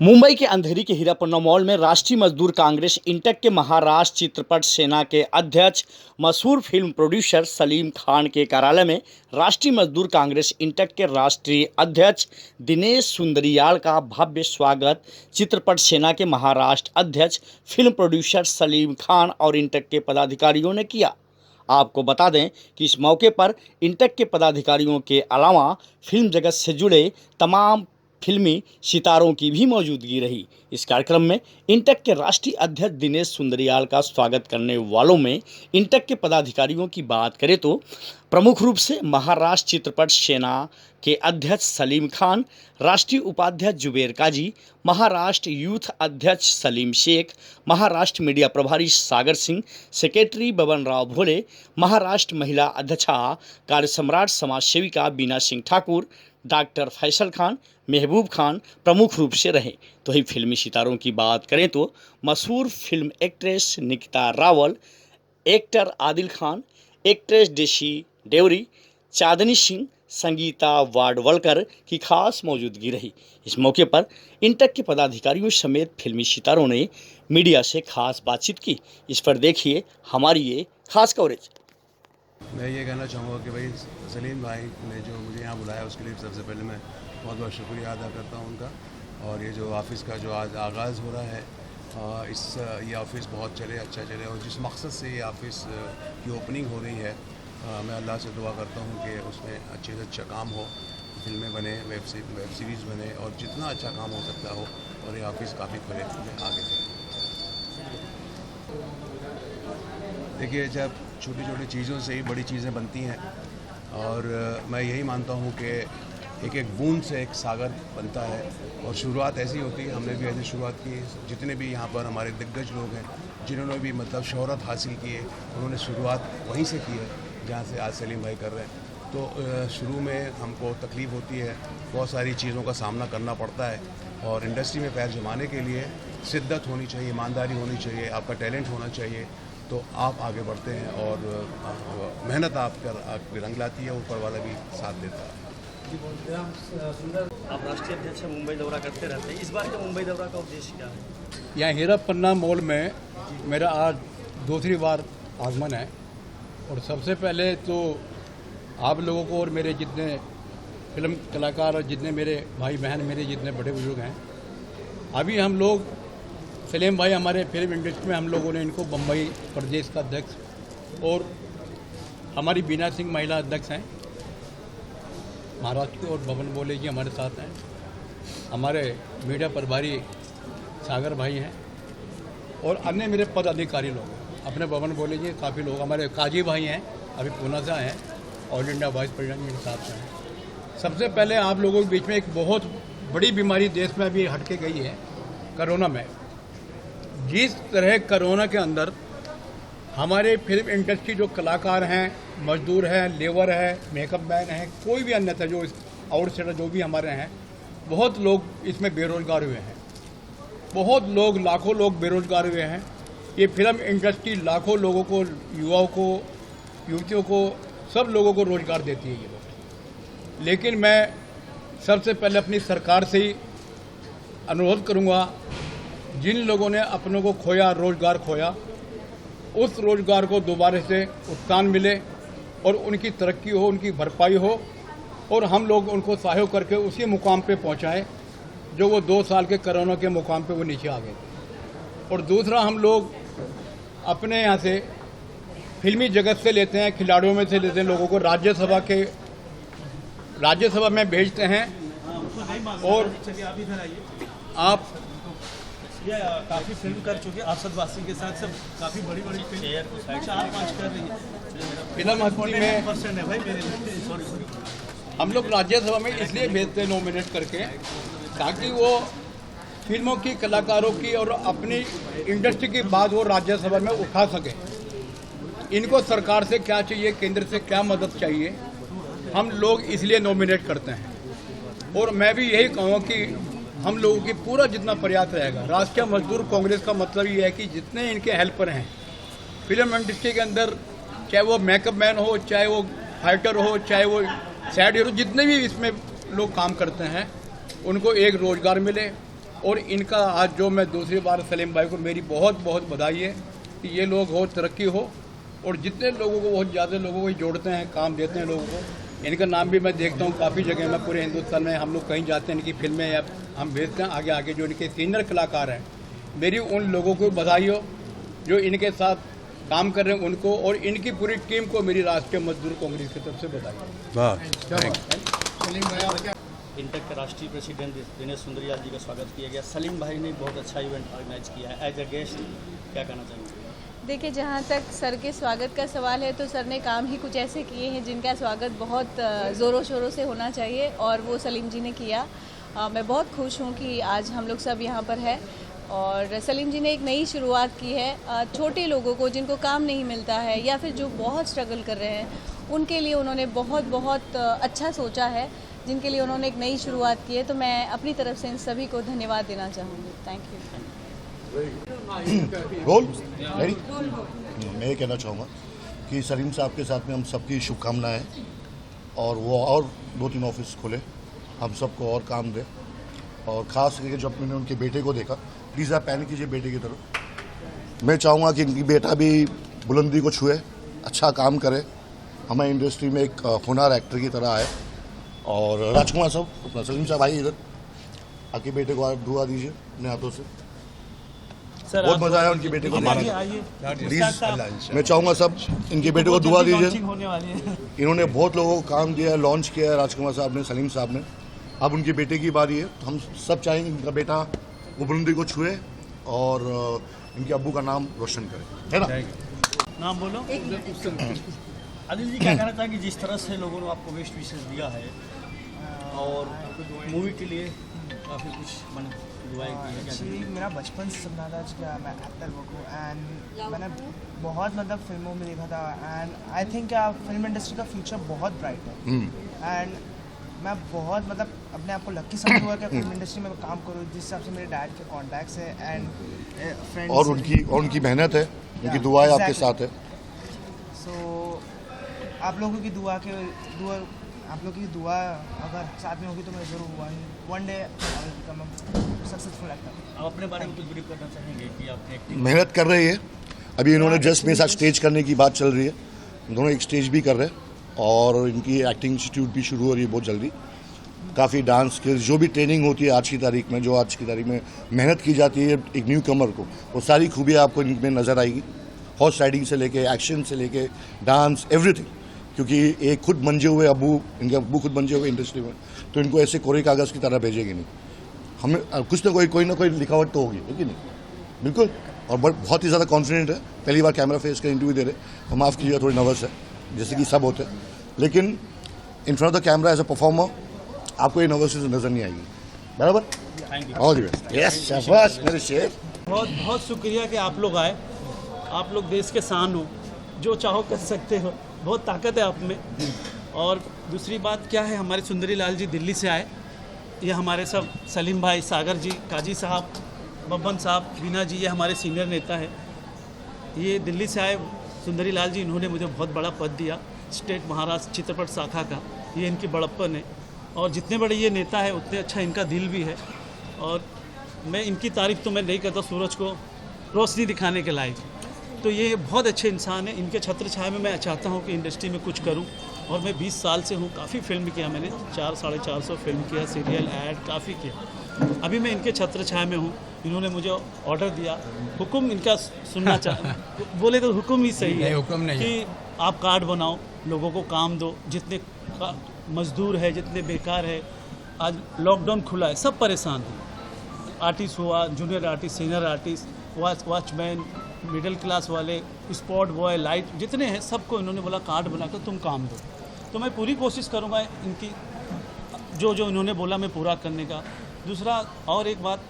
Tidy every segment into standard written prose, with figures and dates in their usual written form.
मुंबई के अंधेरी के हीरापन्ना मॉल में राष्ट्रीय मजदूर कांग्रेस इंटक के महाराष्ट्र चित्रपट सेना के अध्यक्ष मशहूर फिल्म प्रोड्यूसर सलीम खान के कार्यालय में राष्ट्रीय मजदूर कांग्रेस इंटक के राष्ट्रीय अध्यक्ष दिनेश सुंदरियाल का भव्य स्वागत चित्रपट सेना के महाराष्ट्र अध्यक्ष फिल्म प्रोड्यूसर सलीम खान और इंटक के पदाधिकारियों ने किया। आपको बता दें कि इस मौके पर इंटक के पदाधिकारियों के अलावा फिल्म जगत से जुड़े तमाम फिल्मी सितारों की भी मौजूदगी रही। इस कार्यक्रम में इंटक के राष्ट्रीय अध्यक्ष दिनेश सुंदरियाल का स्वागत करने वालों में इंटक के पदाधिकारियों की बात करें तो प्रमुख रूप से महाराष्ट्र चित्रपट सेना के अध्यक्ष सलीम खान, राष्ट्रीय उपाध्यक्ष जुबेर काजी, महाराष्ट्र यूथ अध्यक्ष सलीम शेख, महाराष्ट्र मीडिया प्रभारी सागर सिंह, सेक्रेटरी बबन राव भोले, महाराष्ट्र महिला अध्यक्षा कार्य सम्राट समाज सेविका बीना सिंह ठाकुर, डॉक्टर फैसल खान, महबूब खान प्रमुख रूप से रहे। तो ही फिल्मी सितारों की बात करें तो मशहूर film actress Nikita Rawal, actor Adil Khan, actress डेशी डेवरी, चांदनी सिंह, संगीता वाडवलकर की खास मौजूदगी रही। इस मौके पर इंटक के पदाधिकारियों समेत फिल्मी सितारों ने मीडिया से खास बातचीत की। इस पर देखिए हमारी ये खास कवरेज। मैं ये कहना चाहूँगा कि भाई सलीम भाई ने जो मुझे यहाँ बुलाया उसके लिए सबसे पहले मैं बहुत बहुत शुक्रिया अदा करता हूँ उनका। और ये जो ऑफ़िस का जो आज आगाज़ हो रहा है ये ऑफ़िस बहुत चले, अच्छा चले, और जिस मकसद से ये ऑफ़िस की ओपनिंग हो रही है मैं अल्लाह से दुआ करता हूँ कि उसमें अच्छे से अच्छा काम हो, फिल्में बने, वेब सीरीज़ बने और जितना अच्छा काम हो सकता हो, और ये ऑफ़िस काफ़ी खुले आगे थे। देखिए, जब छोटी छोटी चीज़ों से ही बड़ी चीज़ें बनती हैं, और मैं यही मानता हूँ कि एक एक बूंद से एक सागर बनता है, और शुरुआत ऐसी होती है। हमने भी ऐसी शुरुआत की। जितने भी यहाँ पर हमारे दिग्गज लोग हैं जिन्होंने भी मतलब शोहरत हासिल की है, उन्होंने शुरुआत वहीं से की है जहाँ से आज सलीम भाई कर रहे हैं। तो शुरू में हमको तकलीफ़ होती है, बहुत सारी चीज़ों का सामना करना पड़ता है, और इंडस्ट्री में पैर जमाने के लिए शिद्दत होनी चाहिए, ईमानदारी होनी चाहिए, आपका टैलेंट होना चाहिए, तो आप आगे बढ़ते हैं, और मेहनत आपके रंग लाती है, ऊपर वाला भी साथ देता है। आप राष्ट्रीय अध्यक्ष मुंबई दौरा करते रहते हैं, इस बार का मुंबई दौरा का उद्देश्य क्या है? यहाँ हीरापन्ना मॉल में मेरा आज दूसरी बार आगमन है, और सबसे पहले तो आप लोगों को और मेरे जितने फिल्म कलाकार और जितने मेरे भाई बहन, मेरे जितने बड़े बुजुर्ग हैं, अभी हम लोग सलीम भाई हमारे फिल्म इंडस्ट्री में हम लोगों ने इनको बम्बई प्रदेश का अध्यक्ष, और हमारी बीना सिंह महिला अध्यक्ष हैं महाराष्ट्र की, और बबन बोले जी हमारे साथ हैं, हमारे मीडिया प्रभारी सागर भाई हैं, और अन्य मेरे पदाधिकारी लोग हैं। अपने बबन बोले जी काफ़ी लोग, हमारे काजी भाई हैं, अभी पूना से आए हैं, ऑल इंडिया वाइस प्रेसिडेंट मेरे साथ हैं। सबसे पहले आप लोगों के बीच में एक बहुत बड़ी बीमारी देश में अभी हट के गई है, कोरोना में। जिस तरह कोरोना के अंदर हमारे फिल्म इंडस्ट्री जो कलाकार हैं, मजदूर हैं, लेबर है, मेकअप मैन हैं, कोई भी अन्य था जो आउटसाइडर जो भी हमारे हैं, बहुत लोग इसमें बेरोजगार हुए हैं। बहुत लोग, लाखों लोग बेरोजगार हुए हैं। ये फिल्म इंडस्ट्री लाखों लोगों को, युवाओं को, युवतियों को, सब लोगों को रोजगार देती है ये लोग। लेकिन मैं सबसे पहले अपनी सरकार से ही अनुरोध करूँगा, जिन लोगों ने अपनों को खोया, रोजगार खोया, उस रोजगार को दोबारा से उत्थान मिले और उनकी तरक्की हो, उनकी भरपाई हो, और हम लोग उनको सहयोग करके उसी मुकाम पे पहुंचाएं जो वो 2 साल के कोरोना के मुकाम पे वो नीचे आ गए। और दूसरा, हम लोग अपने यहाँ से फिल्मी जगत से लेते हैं, खिलाड़ियों में से लेते हैं, लोगों को राज्यसभा में भेजते हैं, और आप काफ़ी फिल्म कर चुके हैं, अरशद वासी के साथ सब काफ़ी बड़ी फिल्म 4-5 कर रही है। फिल्म हस्ती में % है भाई मेरे सॉरी हम लोग राज्यसभा में इसलिए भेजते हैं नॉमिनेट करके, ताकि वो फिल्मों की, कलाकारों की और अपनी इंडस्ट्री की बात वो राज्यसभा में उठा सके। इनको सरकार से क्या चाहिए, केंद्र से क्या मदद चाहिए, हम लोग इसलिए नॉमिनेट करते हैं। और मैं भी यही कहूँगा कि हम लोगों की पूरा जितना प्रयास रहेगा, राष्ट्रीय मजदूर कांग्रेस का मतलब ये है कि जितने इनके हेल्पर हैं फिल्म इंडस्ट्री के अंदर, चाहे वो मेकअप मैन हो, चाहे वो फाइटर हो, चाहे वो साइड हीरो, जितने भी इसमें लोग काम करते हैं, उनको एक रोज़गार मिले, और इनका आज जो मैं दूसरी बार सलीम भाई को मेरी बहुत बहुत बधाई है कि ये लोग और तरक्की हो और जितने लोगों को बहुत ज़्यादा लोगों को जोड़ते हैं, काम देते हैं लोगों को। इनका नाम भी मैं देखता हूँ काफ़ी जगह में, पूरे हिंदुस्तान में हम लोग कहीं जाते हैं इनकी फिल्में या हम भेजते हैं आगे आगे जो इनके सीनियर कलाकार हैं। मेरी उन लोगों को बधाई हो जो इनके साथ काम कर रहे हैं उनको, और इनकी पूरी टीम को मेरी राष्ट्रीय मजदूर कांग्रेस की तरफ से बधाई। इंटेक के राष्ट्रीय प्रेसिडेंट दिनेश सुंदरियाल जी का स्वागत किया गया। सलीम भाई ने बहुत अच्छा इवेंट ऑर्गेनाइज किया है। एज ए गेस्ट क्या कहना चाहेंगे? देखिए, जहाँ तक सर के स्वागत का सवाल है तो सर ने काम ही कुछ ऐसे किए हैं जिनका स्वागत बहुत ज़ोरों शोरों से होना चाहिए, और वो सलीम जी ने किया। मैं बहुत खुश हूँ कि आज हम लोग सब यहाँ पर है, और सलीम जी ने एक नई शुरुआत की है। छोटे लोगों को जिनको काम नहीं मिलता है या फिर जो बहुत स्ट्रगल कर रहे हैं, उनके लिए उन्होंने बहुत बहुत अच्छा सोचा है, जिनके लिए उन्होंने एक नई शुरुआत की है। तो मैं अपनी तरफ से इन सभी को धन्यवाद देना चाहूँगी। Thank you. Roll ready. मैं ये कहना चाहूँगा कि सलीम साहब के साथ में हम सबकी शुभकामनाएं हैं, और वो और 2-3 ऑफिस खोले, हम सबको और काम दे। और ख़ास करके जब मैंने उनके बेटे को देखा, प्लीज़ आप पैन कीजिए बेटे की तरफ। मैं चाहूँगा कि इनकी बेटा भी बुलंदी को छुए, अच्छा काम करे, हमारी इंडस्ट्री में एक होनहार एक्टर की तरह आए। और राजकुमार साहब, अपना सलीम साहब आइए इधर, आके बेटे को आप दुआ दीजिए अपने हाथों से। बहुत मजा आया उनके बेटे को प्लीज मैं चाहूँगा सब इनके बेटे को दुआ दीजिए। इन्होंने बहुत लोगों को काम दिया है, लॉन्च किया है राजकुमार साहब ने, सलीम साहब ने। अब उनके बेटे की बारी है, तो हम सब चाहेंगे इनका बेटा वो बुलंदी को छुए और इनके अब्बू का नाम रोशन करे, है ना? नाम बोलो। अनिल जी, क्या कहना चाहेंगे जिस तरह से लोगों ने आपको बेस्ट विशेष दिया है और मूवी के लिए काफ़ी कुछ दुआएं की है? एक्चुअली मेरा बचपन से सपना था कि मैं एक्टर बनूँ, एंड मैंने बहुत मतलब फिल्मों में देखा था, and I think film industry का फ्यूचर बहुत ब्राइट है। एंड मैं बहुत मतलब अपने आप को लकी समझूंगा कि फिल्म इंडस्ट्री में काम करूँ, जिस हिसाब से मेरे डैड के कॉन्टैक्ट्स है एंड फ्रेंड्स और उनकी मेहनत है, उनकी दुआएं आपके साथ है। सो आप लोगों की दुआ अगर साथ में होगी तो मैं जरूर वन डे सक्सेसफुल एक्टर। आप अपने बारे में कुछ ब्रीफ करना चाहेंगे कि आपने एक्टिंग मेहनत कर रही है। अभी इन्होंने जस्ट मेरे साथ स्टेज करने की बात चल रही है, दोनों एक स्टेज भी कर रहे हैं, और इनकी एक्टिंग इंस्टीट्यूट भी शुरू हो रही है बहुत जल्दी। काफ़ी डांस स्किल्स जो भी ट्रेनिंग होती है आज की तारीख में मेहनत की जाती है एक न्यू कमर को, वो सारी खूबियाँ आपको इनमें नज़र आएगी। हॉर्स राइडिंग से लेके एक्शन से लेके डांस एवरीथिंग, क्योंकि एक खुद मंजे हुए इनके अब्बू खुद मंजे हुए इंडस्ट्री में, तो इनको ऐसे कोरे कागज़ की तरह भेजेंगे नहीं। हमें कुछ ना कोई लिखावट तो होगी, है कि नहीं? बिल्कुल। और बहुत ही ज़्यादा कॉन्फिडेंट है, पहली बार कैमरा फेस कर इंटरव्यू दे रहे, तो माफ़ कीजिएगा थोड़ी नर्वस है, जैसे कि सब होते हैं, लेकिन in front of the camera as a performer आपको ये नर्वसनेस नज़र नहीं आएगी। बराबर? All the best. यस, शाबाश मेरे शेर। बहुत बहुत शुक्रिया कि आप लोग आए। आप लोग देश के शान हो, जो चाहो कर सकते हो, बहुत ताकत है आप में। और दूसरी बात क्या है, हमारे सुंदरी लाल जी दिल्ली से आए, ये हमारे सब सलीम भाई, सागर जी, काजी साहब, बब्बन साहब, बीना जी, ये हमारे सीनियर नेता हैं। ये दिल्ली से आए सुंदरी लाल जी, इन्होंने मुझे बहुत बड़ा पद दिया स्टेट महाराष्ट्र चित्रपट शाखा का, ये इनकी बड़प्पन है। और जितने बड़े ये नेता है उतने अच्छा इनका दिल भी है, और मैं इनकी तारीफ़ तो मैं नहीं करता, सूरज को रोशनी दिखाने के लायक। तो ये बहुत अच्छे इंसान हैं, इनके छत्र छाया में मैं चाहता हूँ कि इंडस्ट्री में कुछ करूँ। और मैं 20 साल से हूँ, काफ़ी फिल्म किया मैंने, 400-450 फिल्म किया, सीरियल, ऐड काफ़ी किया। अभी मैं इनके छत्र छाया में हूँ। इन्होंने मुझे ऑर्डर दिया, हुक्म इनका सुनना बोले तो हुक्म ही सही है, हुक्म नहीं कि आप कार्ड बनाओ, लोगों को काम दो, जितने मजदूर है, जितने बेकार है। आज लॉकडाउन खुला है, सब परेशान हैं। आर्टिस्ट हुआ, junior artist, senior artist, watchman, middle class वाले, स्पॉट बॉय, लाइट, जितने हैं सबको इन्होंने बोला कार्ड बनाकर तुम काम दो। तो मैं पूरी कोशिश करूँगा इनकी जो इन्होंने बोला मैं पूरा करने का। दूसरा और एक बात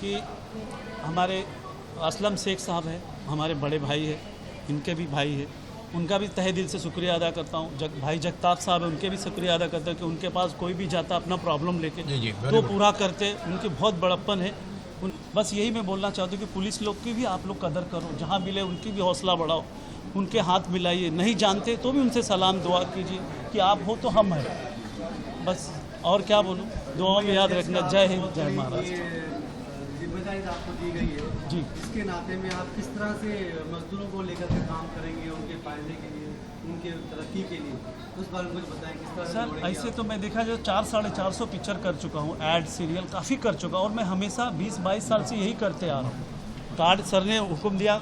कि हमारे असलम शेख साहब हैं, हमारे बड़े भाई हैं, इनके भी भाई हैं, उनका भी तहे दिल से शुक्रिया अदा करता हूँ। भाई जगताप साहब हैं, उनके भी शुक्रिया अदा करता हूँ कि उनके पास कोई भी जाता अपना प्रॉब्लम लेके तो पूरा करते, उनकी बहुत बड़प्पन है। बस यही मैं बोलना चाहता हूँ कि पुलिस लोग की भी आप लोग कदर करो, जहाँ मिले उनकी भी हौसला बढ़ाओ, उनके हाथ मिलाइए, नहीं जानते तो भी उनसे सलाम दुआ कीजिए कि आप हो तो हम हैं। बस और क्या बोलूँ, दुआ में याद रखना। जय हिंद, जय महाराष्ट्र। एक्सरसाइज आपको दी गई है जी। इसके नाते में आप किस तरह से मजदूरों को लेकर के काम करेंगे, उनके फायदे के लिए, उनके तरक्की के लिए, उस बारे में कुछ बताएं किस तरह से सर जोड़ेंगे ऐसे आप? तो मैं देखा जो 400-450 पिक्चर कर चुका हूँ, ऐड सीरियल काफ़ी कर चुका और मैं हमेशा 20-22 साल से यही करते आ रहा हूँ। कार्ड सर ने हुक्म दिया,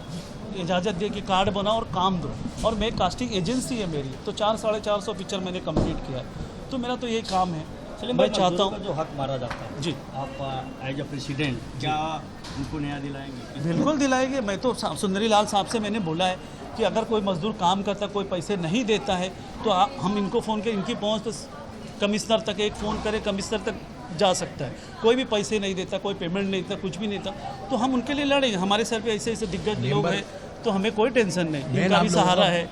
इजाज़त दी कि कार्ड बनाओ और काम दो, और मैं कास्टिंग एजेंसी है मेरी, तो 400-450 पिक्चर मैंने कंप्लीट किया है। तो मेरा तो यही काम है। मैं चाहता हूँ जो हक मारा जाता है जी, आप एज अ प्रेसिडेंट क्या उनको न्याय दिलाएंगे? बिल्कुल दिलाएंगे। मैं तो सुंदरी लाल साहब से मैंने बोला है कि अगर कोई मजदूर काम करता, कोई पैसे नहीं देता है तो हम इनको फ़ोन करें, इनकी पहुंच तो कमिश्नर तक एक फ़ोन करें, कमिश्नर तक जा सकता है। कोई भी पैसे नहीं देता, कोई पेमेंट नहीं देता, कुछ भी नहीं देता, तो हम उनके लिए लड़ेंगे। हमारे सर पे ऐसे ऐसे दिग्गज लोग हैं तो हमें कोई टेंशन नहीं, इनका भी सहारा है।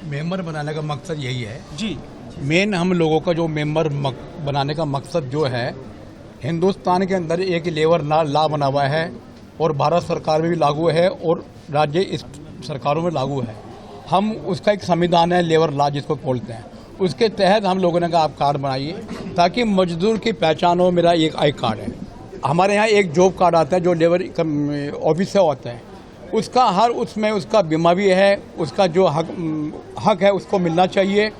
मेंबर बनाने का मकसद यही है जी, मेन हम लोगों का जो मेंबर बनाने का मकसद जो है, हिंदुस्तान के अंदर एक लेबर लॉ बना हुआ है और भारत सरकार में भी लागू है और राज्य इस सरकारों में लागू है। हम उसका एक संविधान है लेबर लॉ जिसको बोलते हैं, उसके तहत हम लोगों ने कहा आप कार्ड बनाइए ताकि मजदूर की पहचान हो। मेरा एक आई कार्ड है, हमारे यहाँ एक जॉब कार्ड आता है जो लेबर ऑफिस से होता है, उसका उसमें उसका बीमा भी है, उसका जो हक है उसको मिलना चाहिए।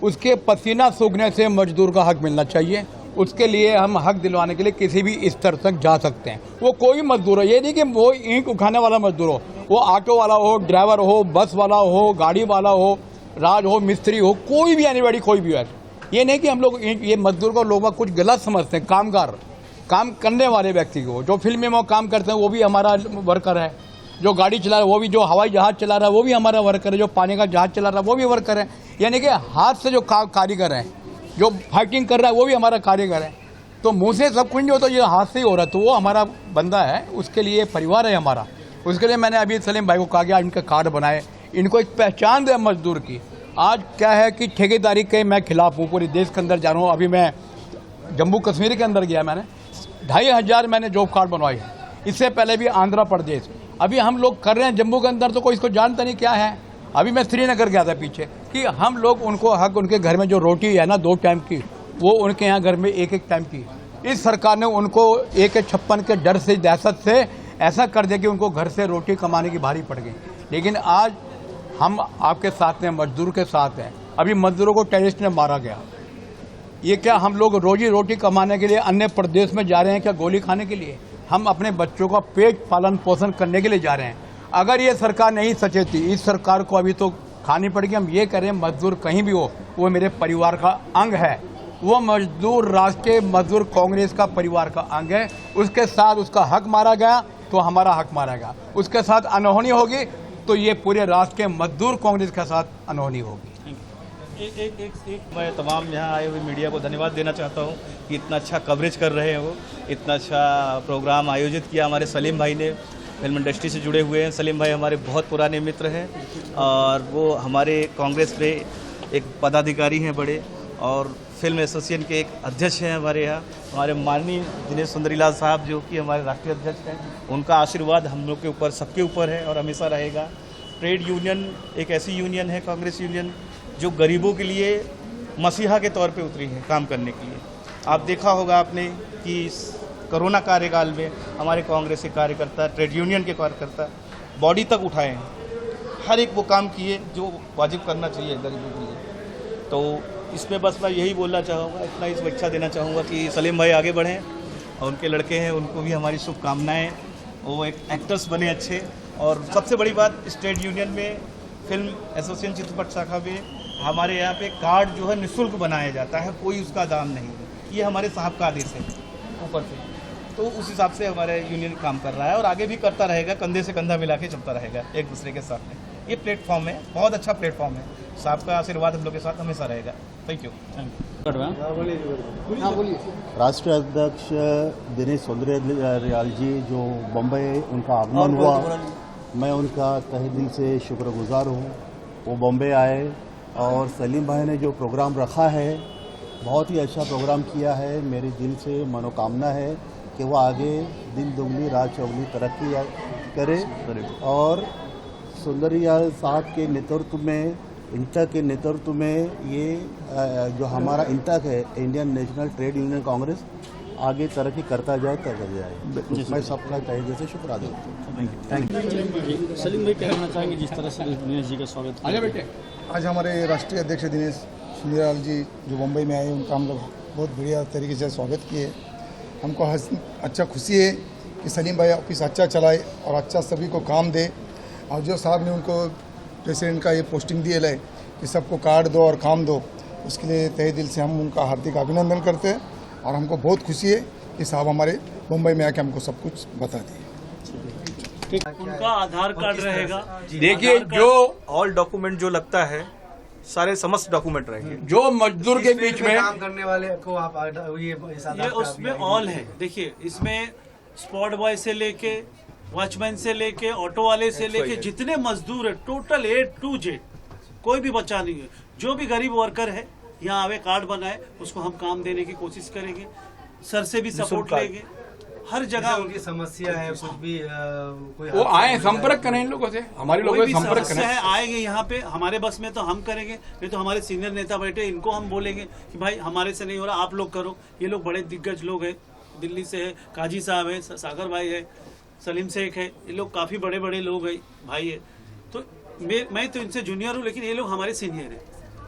उसके पसीना सूखने से मजदूर का हक मिलना चाहिए। उसके लिए हम हक दिलवाने के लिए किसी भी स्तर तक जा सकते हैं। वो कोई मजदूर हो, ये नहीं कि वो ईंट उठाने वाला मजदूर हो, वो ऑटो वाला हो, ड्राइवर हो, बस वाला हो, गाड़ी वाला हो, राज हो, मिस्त्री हो, कोई भी एनीबॉडी कोई भी है। ये नहीं कि हम लोग ये मजदूर को लोग कुछ गलत समझते हैं। कामगार, काम करने वाले व्यक्ति को, जो फिल्म में काम करते हैं वो भी हमारा वर्कर है, जो गाड़ी चला रहा है वो भी, जो हवाई जहाज चला रहा है वो भी हमारा वर्कर है, जो पानी का जहाज चला रहा है वो भी वर्कर है। यानी कि हाथ से जो कारीगर हैं, जो फाइटिंग कर रहा है वो भी हमारा कारीगर है। तो मुंह से सब कुछ नहीं होता, ये हाथ से ही हो रहा है, तो वो हमारा बंदा है, उसके लिए परिवार है हमारा। उसके लिए मैंने अभी सलीम भाई को कहा गया इनके कार्ड बनाए, इनको एक पहचान दे मजदूर की। आज क्या है कि ठेकेदारी के मैं खिलाफ हूँ, पूरे देश के अंदर जा रहा हूँ। अभी मैं जम्मू कश्मीर के अंदर गया, मैंने 2500 मैंने जॉब कार्ड बनवाए हैं। इससे पहले भी आंध्र प्रदेश, अभी हम लोग कर रहे हैं जम्मू के अंदर, तो कोई इसको जानता नहीं क्या है। अभी मैं श्रीनगर गया था पीछे कि हम लोग उनको हक, उनके घर में जो रोटी है ना 2 टाइम की, वो उनके यहाँ घर में 1-1 टाइम की। इस सरकार ने उनको AK-56 के डर से, दहशत से ऐसा कर दिया कि उनको घर से रोटी कमाने की भारी पड़ गई। लेकिन आज हम आपके साथ हैं, मजदूर के साथ हैं। अभी मजदूरों को टेररिस्ट ने मारा गया। ये क्या हम लोग रोजी रोटी कमाने के लिए अन्य प्रदेश में जा रहे हैं क्या, गोली खाने के लिए? हम अपने बच्चों का पेट पालन पोषण करने के लिए जा रहे हैं। अगर ये सरकार नहीं सचेती, इस सरकार को अभी तो खानी पड़ेगी। हम ये कह रहे हैं मजदूर कहीं भी हो, वो मेरे परिवार का अंग है। वो मजदूर राष्ट्रीय मजदूर कांग्रेस का परिवार का अंग है। उसके साथ उसका हक मारा गया तो हमारा हक मारा गया, उसके साथ अनहोनी होगी तो ये पूरे राष्ट्र के मजदूर कांग्रेस के साथ अनहोनी होगी। मैं तमाम यहाँ आए हुए मीडिया को धन्यवाद देना चाहता हूँ कि इतना अच्छा कवरेज कर रहे हैं, वो इतना अच्छा प्रोग्राम आयोजित किया हमारे सलीम भाई ने। फिल्म इंडस्ट्री से जुड़े हुए हैं सलीम भाई, हमारे बहुत पुराने मित्र हैं और वो हमारे कांग्रेस में एक पदाधिकारी हैं बड़े, और फिल्म एसोसिएशन के एक अध्यक्ष हैं हमारे यहाँ। हमारे माननीय दिनेश सुंदरीलाल साहब जो कि हमारे राष्ट्रीय अध्यक्ष हैं, उनका आशीर्वाद हम लोग के ऊपर, सबके ऊपर है और हमेशा रहेगा। ट्रेड यूनियन एक ऐसी यूनियन है, कांग्रेस यूनियन, जो गरीबों के लिए मसीहा के तौर पे उतरी है काम करने के लिए। आप देखा होगा आपने कि कोरोना कार्यकाल में हमारे कांग्रेस के कार्यकर्ता, ट्रेड यूनियन के कार्यकर्ता बॉडी तक उठाए हैं, हर एक वो काम किए जो वाजिब करना चाहिए गरीबों के लिए। तो इसमें बस मैं यही बोलना चाहूँगा, इतना ही शुभेच्छा देना चाहूँगा कि सलीम भाई आगे बढ़ें और उनके लड़के हैं उनको भी हमारी शुभकामनाएँ, वो एक एक्टर्स बने अच्छे। और सबसे बड़ी बात, इस ट्रेड यूनियन में फिल्म एसोसिएशन चित्रपट शाखा में हमारे यहाँ पे कार्ड जो है निःशुल्क बनाया जाता है, कोई उसका दाम नहीं है। ये हमारे साहब का आदेश है ऊपर से, तो उस हिसाब से हमारे यूनियन काम कर रहा है और आगे भी करता रहेगा, कंधे से कंधा मिला के चलता रहेगा एक दूसरे के साथ में। ये प्लेटफॉर्म है, बहुत अच्छा प्लेटफॉर्म है। साहब का आशीर्वाद हम लोग के साथ हमेशा रहेगा। Thank you. राष्ट्रीय अध्यक्ष दिनेश सुंदरीलाल जी जो बम्बई उनका आगमन हुआ, मैं उनका तहे दिल से शुक्रगुजार हूँ। वो बम्बई आए और सलीम भाई ने जो प्रोग्राम रखा है, बहुत ही अच्छा प्रोग्राम किया है। मेरे दिल से मनोकामना है कि वो आगे दिन दुगनी रात चौगनी तरक्की करे और सुंदरीलाल साहब के नेतृत्व में, इंटक के नेतृत्व में ये जो हमारा इंटक है, Indian national trade union Congress, आगे तरक्की करता जाए मैं सबका तहे दिल से शुक्र अदा करता हूँ। सलीम भाई क्या कहना चाहेंगे जिस तरह से दिनेश जी का स्वागत किया? आज हमारे राष्ट्रीय अध्यक्ष दिनेश सुंदरलाल जी जो मुंबई में आए उनका हम लोग बहुत बढ़िया तरीके से स्वागत किए। हमको अच्छा खुशी है कि सलीम भाई ऑफिस अच्छा चलाए और अच्छा सभी को काम दे। और जो साहब ने उनको प्रेसिडेंट का ये पोस्टिंग दिए है कि सबको कार्ड दो और काम दो, उसके लिए तहे दिल से हम उनका हार्दिक अभिनंदन करते हैं। और हमको बहुत खुशी है कि साहब हमारे मुंबई में आके हमको सब कुछ बता दिए। उनका आधार कार्ड रहेगा। देखिए, जो ऑल डॉक्यूमेंट जो लगता है सारे समस्त डॉक्यूमेंट रहेंगे। जो मजदूर के बीच में काम करने वाले को आप ये उसमें ऑल है। देखिए, इसमें स्पॉट बॉय से लेके वॉचमैन से लेके ऑटो वाले से लेके जितने मजदूर है टोटल A to Z कोई भी बचा नहीं है। जो भी गरीब वर्कर है यहाँ आवे कार्ड बनाए, उसको हम काम देने की कोशिश करेंगे। सर से भी सपोर्ट लेंगे। हर जगह उनकी समस्या है, कुछ भी कोई वो आए संपर्क करें इन लोगों से, हमारे लोगों से संपर्क करें। है आएंगे यहाँ पे, हमारे बस में तो हम करेंगे, नहीं तो हमारे सीनियर नेता बैठे इनको हम बोलेंगे कि भाई हमारे से नहीं हो रहा, आप लोग करो। ये लोग बड़े दिग्गज लोग हैं, दिल्ली से है, काजी साहब है, सागर भाई है, सलीम शेख है, ये लोग काफ़ी बड़े बड़े लोग हैं, भाई है। तो मैं तो इनसे जूनियर हूँ, लेकिन ये लोग हमारे सीनियर हैं।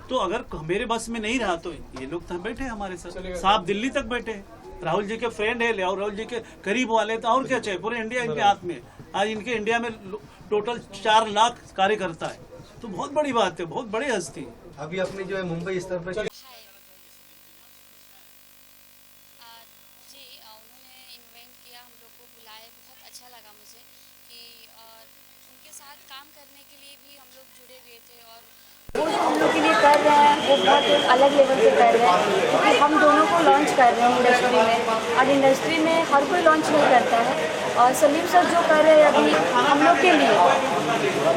तो अगर मेरे बस में नहीं रहा तो ये लोग तो बैठे हमारे साथ, साहब दिल्ली तक बैठे हैं। राहुल जी के फ्रेंड है, और राहुल जी के करीब वाले, तो और क्या चाहिए? पूरे इंडिया इनके हाथ में। आज इनके इंडिया में टोटल 4 लाख कार्यकर्ता है, तो बहुत बड़ी बात है, बहुत बड़ी हस्ती है। अभी अपनी जो है मुंबई स्तर पर जी उन्होंने इन्वाइट किया, हम लोग को बुलाए, बहुत अच्छा लगा मुझे कि और उनके साथ काम करने के लिए भी हम लोग जुड़े हुए थे। और वो जो हम लोग के लिए कर रहे हैं वो बहुत अलग लेवल पे कर रहे हैं, क्योंकि हम दोनों को लॉन्च कर रहे हैं इंडस्ट्री में, और इंडस्ट्री में हर कोई लॉन्च नहीं करता है। और सलीम सर जो कर रहे हैं अभी हम लोग के लिए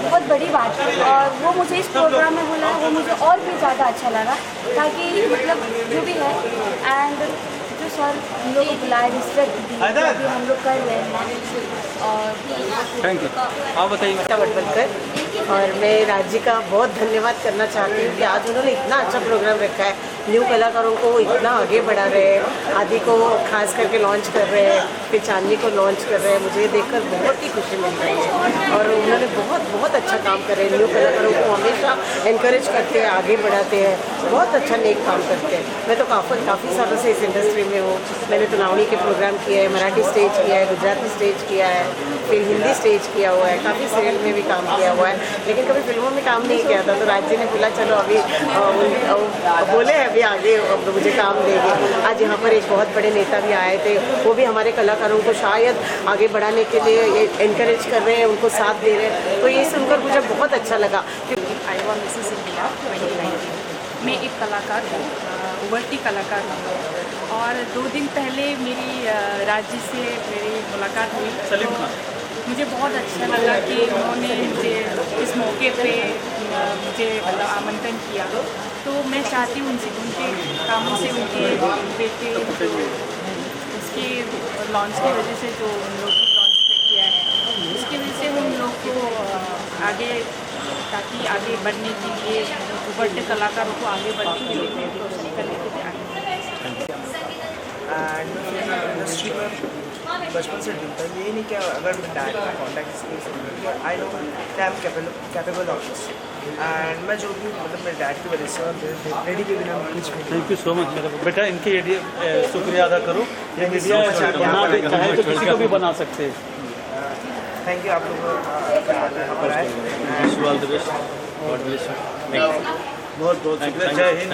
बहुत बड़ी बात है, और वो मुझे इस प्रोग्राम में बुलाया, वो मुझे और भी ज़्यादा अच्छा लगा, ताकि मतलब जो भी है एंड जो सर हम लोग को बुलाए, रिस्पेक्ट दी, जो हम लोग कर रहे हैं। और थैंक यू। आप बताइए। और मैं राज्य का बहुत धन्यवाद करना चाहती हूँ कि आज उन्होंने इतना अच्छा प्रोग्राम रखा है, न्यू कलाकारों को इतना आगे बढ़ा रहे हैं, आदि को खास करके लॉन्च कर रहे हैं, फिर चांदनी को लॉन्च कर रहे हैं। मुझे ये देखकर बहुत ही खुशी मिल रही है, और उन्होंने बहुत अच्छा काम कर रहे हैं। न्यू कलाकारों को हमेशा इनकरेज करते हैं, आगे बढ़ाते हैं, बहुत अच्छा नेक काम करते हैं। मैं तो काफ़ी सालों से इस इंडस्ट्री में हूँ। मैंने तो लावणी के प्रोग्राम किया है, मराठी स्टेज किया है, गुजराती स्टेज किया है, फिर हिंदी स्टेज किया हुआ है, काफ़ी सीरियल में भी काम किया हुआ है, लेकिन कभी फिल्मों में काम नहीं किया था। तो राज्य ने बोला चलो अभी बोले अभी आगे मुझे काम देंगे। आज यहाँ पर एक बहुत बड़े नेता भी आए थे, वो भी हमारे कलाकारों को शायद आगे बढ़ाने के लिए इनकरेज कर रहे हैं, उनको साथ दे रहे हैं। तो ये सुनकर मुझे बहुत अच्छा लगा। I was Mrs India 2019। मैं एक कलाकार हूँ, उभरती कलाकार हूँ, और 2 दिन पहले मेरी राज्य से मेरी मुलाकात हुई सलीम खान। मुझे बहुत अच्छा लगा कि उन्होंने मुझे इस मौके पे मुझे आमंत्रण किया। तो मैं चाहती हूँ उनके कामों से, उनके बेटे जो उसके लॉन्च की वजह से जो उन लोग लॉन्च किया है, उसकी वजह से हम लोग को आगे, ताकि आगे बढ़ने के लिए, उभरते कलाकारों को आगे बढ़ने के लिए रोशनी करने के लिए आगे। इंडस्ट्री में बचपन से ढूंढता है, ये नहीं कि अगर मैं डैड का कॉन्टैक्ट आई नो कि I am capable of this, and मैं जो भी मतलब मेरे डैड की वजह से और डैडी के बिना कुछ भी। थैंक यू सो मच बेटा, इनके शुक्रिया अदा करो। ये मीडिया बना देता है तो किसी को भी बना सकते हैं। थैंक यू आप लोगों को। बहुत बहुत जय हिंद।